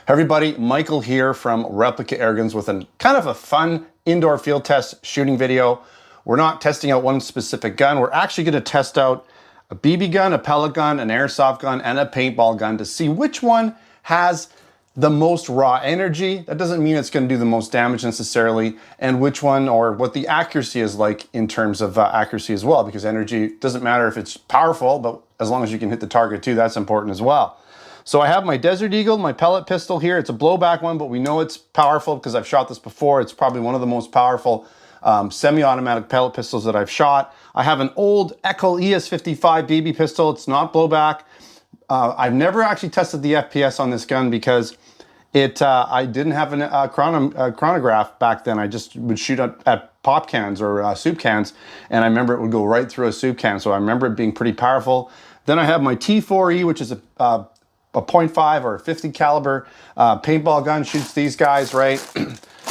Everybody, Michael here from Replica Airguns with kind of a fun indoor field test shooting video. We're not testing out one specific gun. We're actually going to test out a BB gun, a pellet gun, an airsoft gun, and a paintball gun to see which one has the most raw energy. That doesn't mean it's going to do the most damage necessarily, and which one or what the accuracy is like in terms of accuracy as well, because energy doesn't matter if it's powerful, but as long as you can hit the target too, that's important as well. So I have my Desert Eagle, my pellet pistol here. It's a blowback one, but we know it's powerful because I've shot this before. It's probably one of the most powerful semi-automatic pellet pistols that I've shot. I have an old Echo ES55 BB pistol. It's not blowback. I've never actually tested the FPS on this gun because I didn't have a chronograph back then. I just would shoot at pop cans or soup cans, and I remember it would go right through a soup can, so I remember it being pretty powerful. Then I have my T4E, which is a .5 or 50 caliber paintball gun, shoots these guys, right?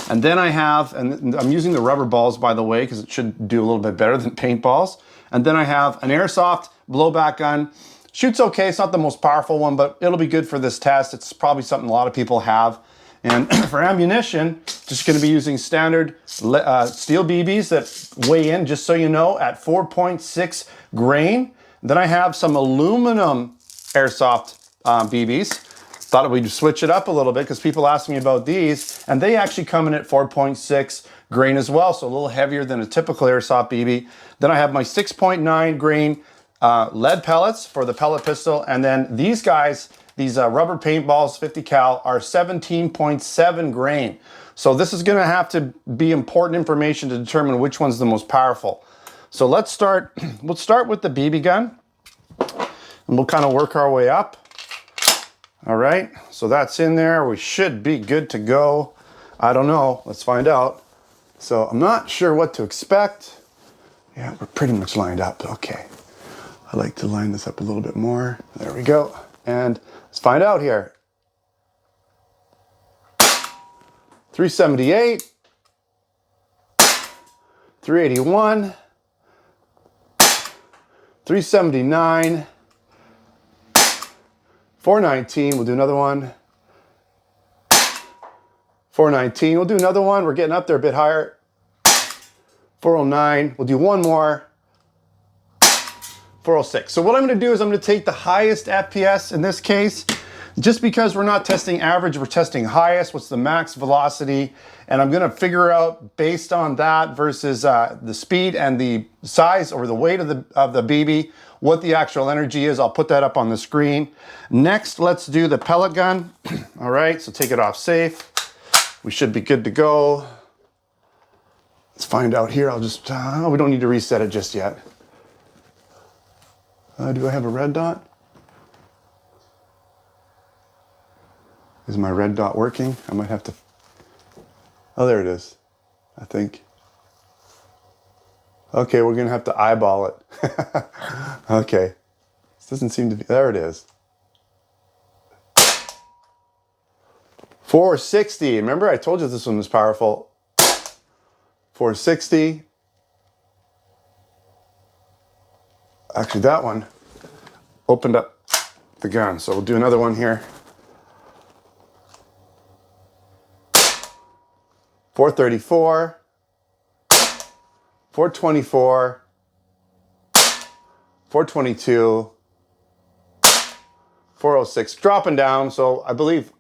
And then I have, and I'm using the rubber balls, by the way, because it should do a little bit better than paintballs. And then I have an airsoft blowback gun. Shoots okay, it's not the most powerful one, but it'll be good for this test. It's probably something a lot of people have. And for ammunition, just gonna be using standard steel BBs that weigh in, just so you know, at 4.6 grain. Then I have some aluminum airsoft BBs. Thought we'd switch it up a little bit because people ask me about these, and they actually come in at 4.6 grain as well, so a little heavier than a typical airsoft BB. Then I have my 6.9 grain lead pellets for the pellet pistol, and then these guys, these rubber paintballs, 50 cal, are 17.7 grain. So this is going to have to be important information to determine which one's the most powerful. So let's start. We'll start with the BB gun, and we'll kind of work our way up. All right, so that's in there. We should be good to go. I don't know, let's find out. So I'm not sure what to expect. Yeah, we're pretty much lined up, okay. I like to line this up a little bit more. There we go. And let's find out here. 378, 381, 379, 419, we'll do another one. 419, we'll do another one. We're getting up there a bit higher. 409, we'll do one more. 406. So what I'm going to do is I'm going to take the highest FPS in this case, just because we're not testing average, we're testing highest, what's the max velocity, and I'm going to figure out based on that versus the speed and the size or the weight of the BB, what the actual energy is. I'll put that up on the screen. Next, let's do the pellet gun. All right, so take it off safe. We should be good to go. Let's find out here. I'll just, we don't need to reset it just yet. Do I have a red dot? Is my red dot working? I might have to, oh, there it is, I think. Okay, we're gonna have to eyeball it. Okay, this doesn't seem to be, there it is. 460, remember I told you this one was powerful. 460. Actually, that one opened up the gun, so we'll do another one here. 434. 424, 422, 406, dropping down, so I believe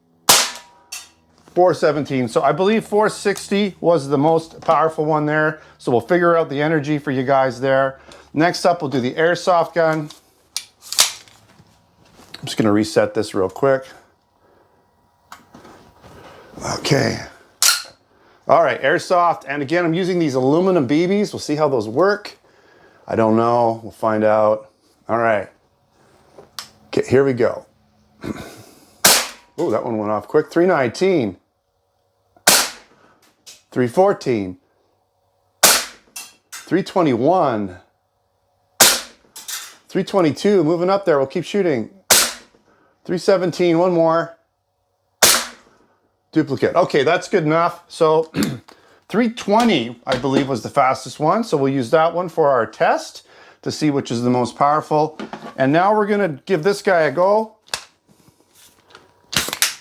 417. So I believe 460 was the most powerful one there, so we'll figure out the energy for you guys there. Next up, we'll do the airsoft gun. I'm just going to reset this real quick. Okay. All right, airsoft, and again, I'm using these aluminum BBs. We'll see how those work. I don't know, we'll find out. All right, okay, here we go. Oh, that one went off quick. 319, 314, 321, 322, moving up there, we'll keep shooting. 317, one more. Duplicate. Okay, that's good enough. So 320, I believe, was the fastest one. So we'll use that one for our test to see which is the most powerful. And now we're going to give this guy a go.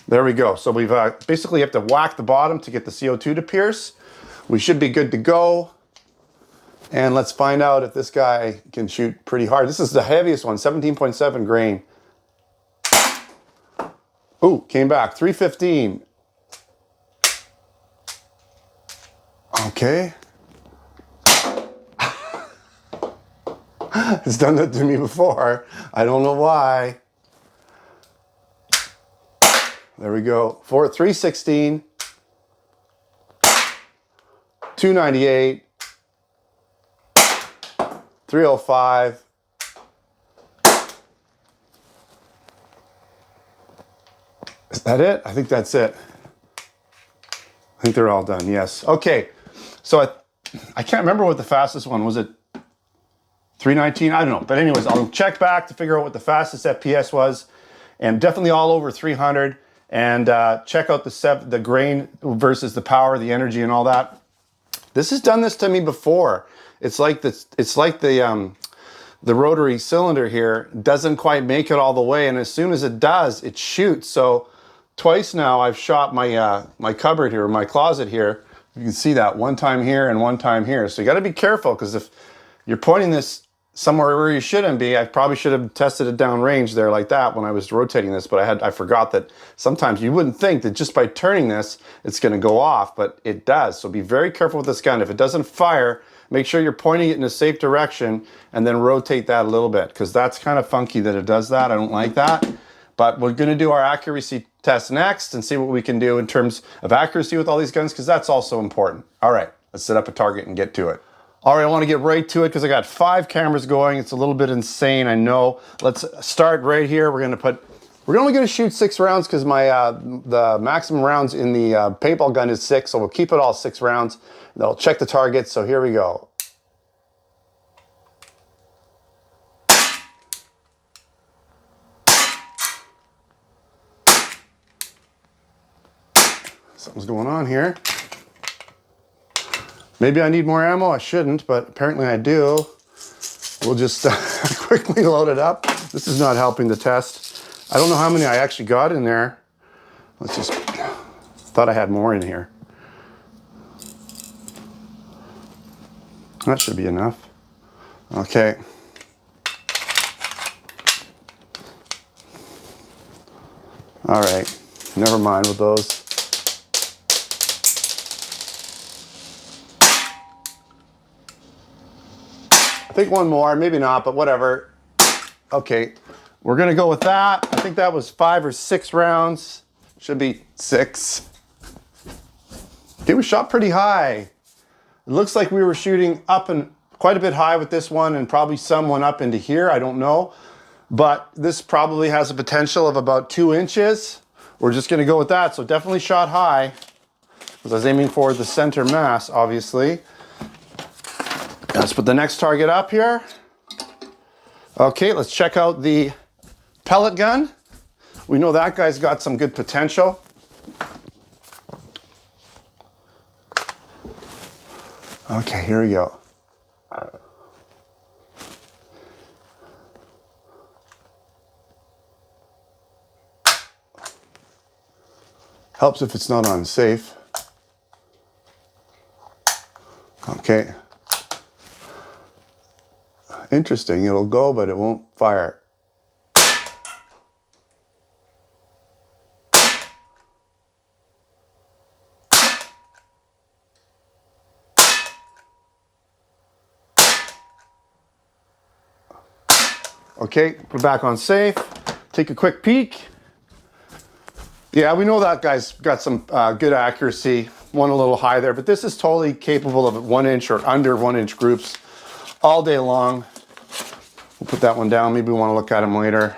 There we go. So we've basically have to whack the bottom to get the CO2 to pierce. We should be good to go. And let's find out if this guy can shoot pretty hard. This is the heaviest one, 17.7 grain. Ooh, came back, 315. Okay. It's done that to me before. I don't know why. There we go. 316. 298. 305. Is that it? I think that's it. I think they're all done, yes. Okay, so I can't remember what the fastest one was. It 319? I don't know. But anyways, I'll check back to figure out what the fastest FPS was. And definitely all over 300. And check out the grain versus the power, the energy, and all that. This has done this to me before. It's like this. It's like the rotary cylinder here doesn't quite make it all the way, and as soon as it does, it shoots. So twice now I've shot my my cupboard here, my closet here. You can see that one time here and one time here. So you got to be careful, because if you're pointing this somewhere where you shouldn't be, I probably should have tested it down range there like that when I was rotating this, but I forgot that sometimes you wouldn't think that just by turning this, it's going to go off, but it does. So be very careful with this gun. If it doesn't fire, make sure you're pointing it in a safe direction and then rotate that a little bit, because that's kind of funky that it does that. I don't like that. But we're going to do our accuracy test next and see what we can do in terms of accuracy with all these guns, because that's also important. All right, let's set up a target and get to it. All right, I want to get right to it because I got 5 cameras going. It's a little bit insane, I know. Let's start right here. We're only going to shoot 6 rounds because my the maximum rounds in the paintball gun is 6, so we'll keep it all 6 rounds. And I'll check the target. So here we go. Something's going on here. Maybe I need more ammo. I shouldn't, but apparently I do. We'll just quickly load it up. This is not helping the test. I don't know how many I actually got in there. Let's just, thought I had more in here. That should be enough. Okay. All right, never mind with those. I think one more, maybe not, but whatever. Okay, we're gonna go with that. I think that was 5 or 6 rounds. Should be 6. Okay, we shot pretty high. It looks like we were shooting up and quite a bit high with this one, and probably someone up into here, I don't know. But this probably has a potential of about 2 inches. We're just gonna go with that. So definitely shot high, because I was aiming for the center mass, obviously. Let's put the next target up here. Okay, let's check out the pellet gun. We know that guy's got some good potential. Okay, here we go. Helps if it's not on safe. Okay. Interesting, it'll go, but it won't fire. Okay, put it back on safe. Take a quick peek. Yeah, we know that guy's got some good accuracy. One a little high there, but this is totally capable of 1 inch or under 1 inch groups all day long. We'll put that one down. Maybe we want to look at him later.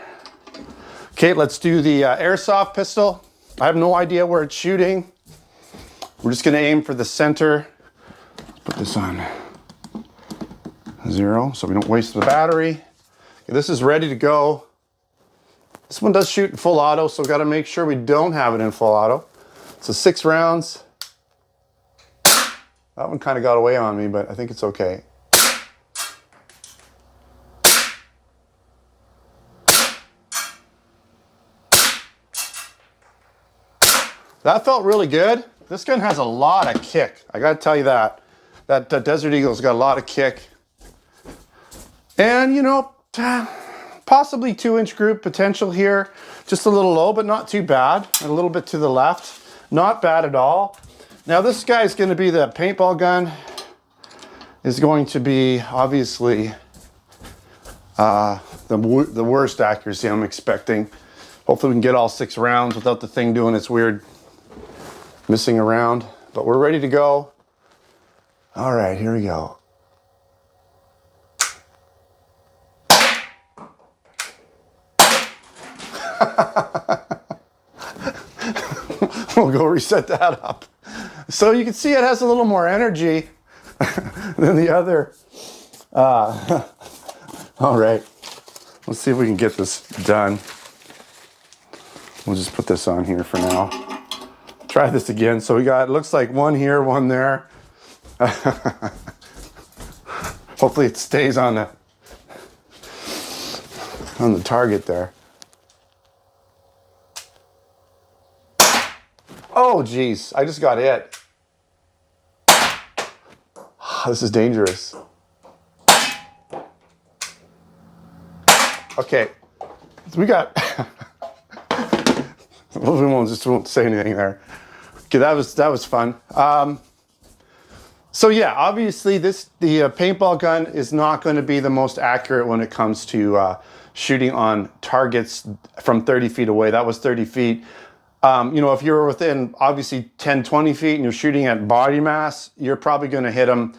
Okay, let's do the airsoft pistol. I have no idea where it's shooting. We're just going to aim for the center. Put this on 0 so we don't waste the battery. Okay, this is ready to go. This one does shoot in full auto, so got to make sure we don't have it in full auto. So 6 rounds. That one kind of got away on me, but I think it's okay. That felt really good. This gun has a lot of kick. I gotta tell you that. That Desert Eagle's got a lot of kick. And you know, possibly 2-inch group potential here. Just a little low, but not too bad. A little bit to the left. Not bad at all. Now this guy's gonna be the paintball gun. Is going to be obviously the worst accuracy I'm expecting. Hopefully we can get all 6 rounds without the thing doing its weird missing around. But we're ready to go. All right, here we go. We'll go reset that up. So you can see it has a little more energy than the other. All right, let's see if we can get this done. We'll just put this on here for now. Try this again. So we got, it looks like 1 here, 1 there. Hopefully it stays on the target there. Oh geez, I just got it. This is dangerous. Okay, so we got, we won't say anything there. Okay, that was fun. So yeah, obviously the paintball gun is not going to be the most accurate when it comes to shooting on targets from 30 feet away. That was 30 feet. You know, if you're within obviously 10, 20 feet and you're shooting at body mass, you're probably going to hit them,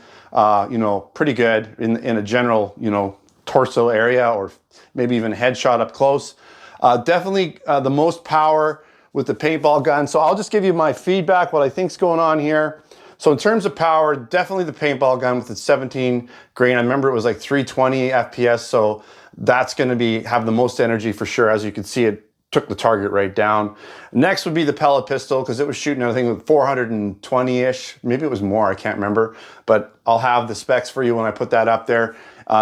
you know, pretty good in a general, you know, torso area, or maybe even headshot up close. Definitely the most power with the paintball gun. So I'll just give you my feedback, what I think's going on here. So in terms of power, definitely the paintball gun with its 17 grain. I remember it was like 320 FPS, so that's going to have the most energy for sure. As you can see, it took the target right down. Next would be the pellet pistol, because it was shooting, I think, 420-ish. Maybe it was more, I can't remember. But I'll have the specs for you when I put that up there.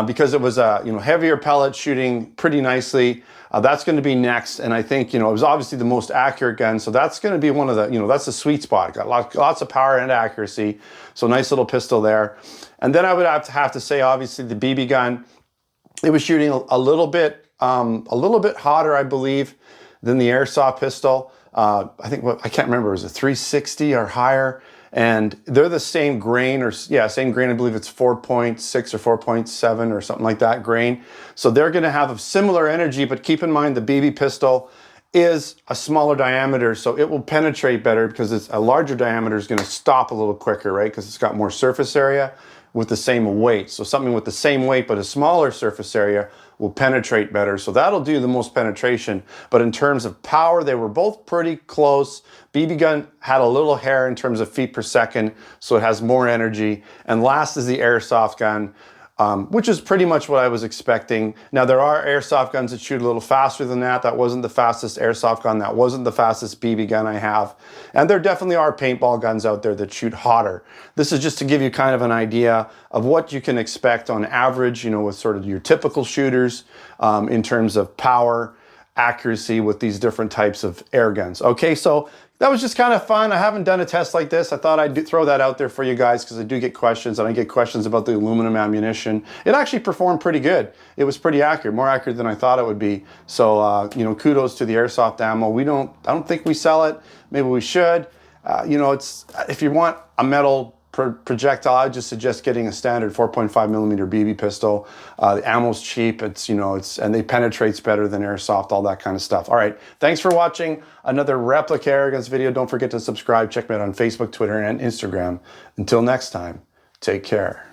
Because it was a heavier pellet shooting pretty nicely. That's going to be next, and I think, you know, it was obviously the most accurate gun, so that's going to be one of the, you know, that's the sweet spot. Got lots of power and accuracy, so nice little pistol there. And then I would have to say, obviously, the BB gun. It was shooting a little bit hotter, I believe, than the Airsoft pistol. I think, I can't remember, was it 360 or higher? And they're the same grain, or yeah, same grain. I believe it's 4.6 or 4.7 or something like that grain. So they're going to have a similar energy, but keep in mind the BB pistol is a smaller diameter, so it will penetrate better, because it's a larger diameter is going to stop a little quicker, right? Because it's got more surface area with the same weight. So something with the same weight but a smaller surface area will penetrate better. So that'll do the most penetration. But in terms of power, they were both pretty close. BB gun had a little hair in terms of feet per second, so it has more energy. And last is the Airsoft gun, which is pretty much what I was expecting. Now, there are Airsoft guns that shoot a little faster than that. That wasn't the fastest Airsoft gun. That wasn't the fastest BB gun I have. And there definitely are paintball guns out there that shoot hotter. This is just to give you kind of an idea of what you can expect on average, you know, with sort of your typical shooters in terms of power, accuracy with these different types of air guns. Okay, so that was just kind of fun. I haven't done a test like this. I thought I'd throw that out there for you guys, because I do get questions, and I get questions about the aluminum ammunition. It actually performed pretty good. It was pretty accurate, more accurate than I thought it would be. So, you know, kudos to the Airsoft ammo. I don't think we sell it. Maybe we should. You know, if you want a metal projectile, I just suggest getting a standard 4.5 millimeter BB pistol. The ammo's cheap. And they penetrates better than Airsoft, all that kind of stuff. All right, thanks for watching another replica Airguns video. Don't forget to subscribe. Check me out on Facebook, Twitter, and Instagram. Until next time, take care.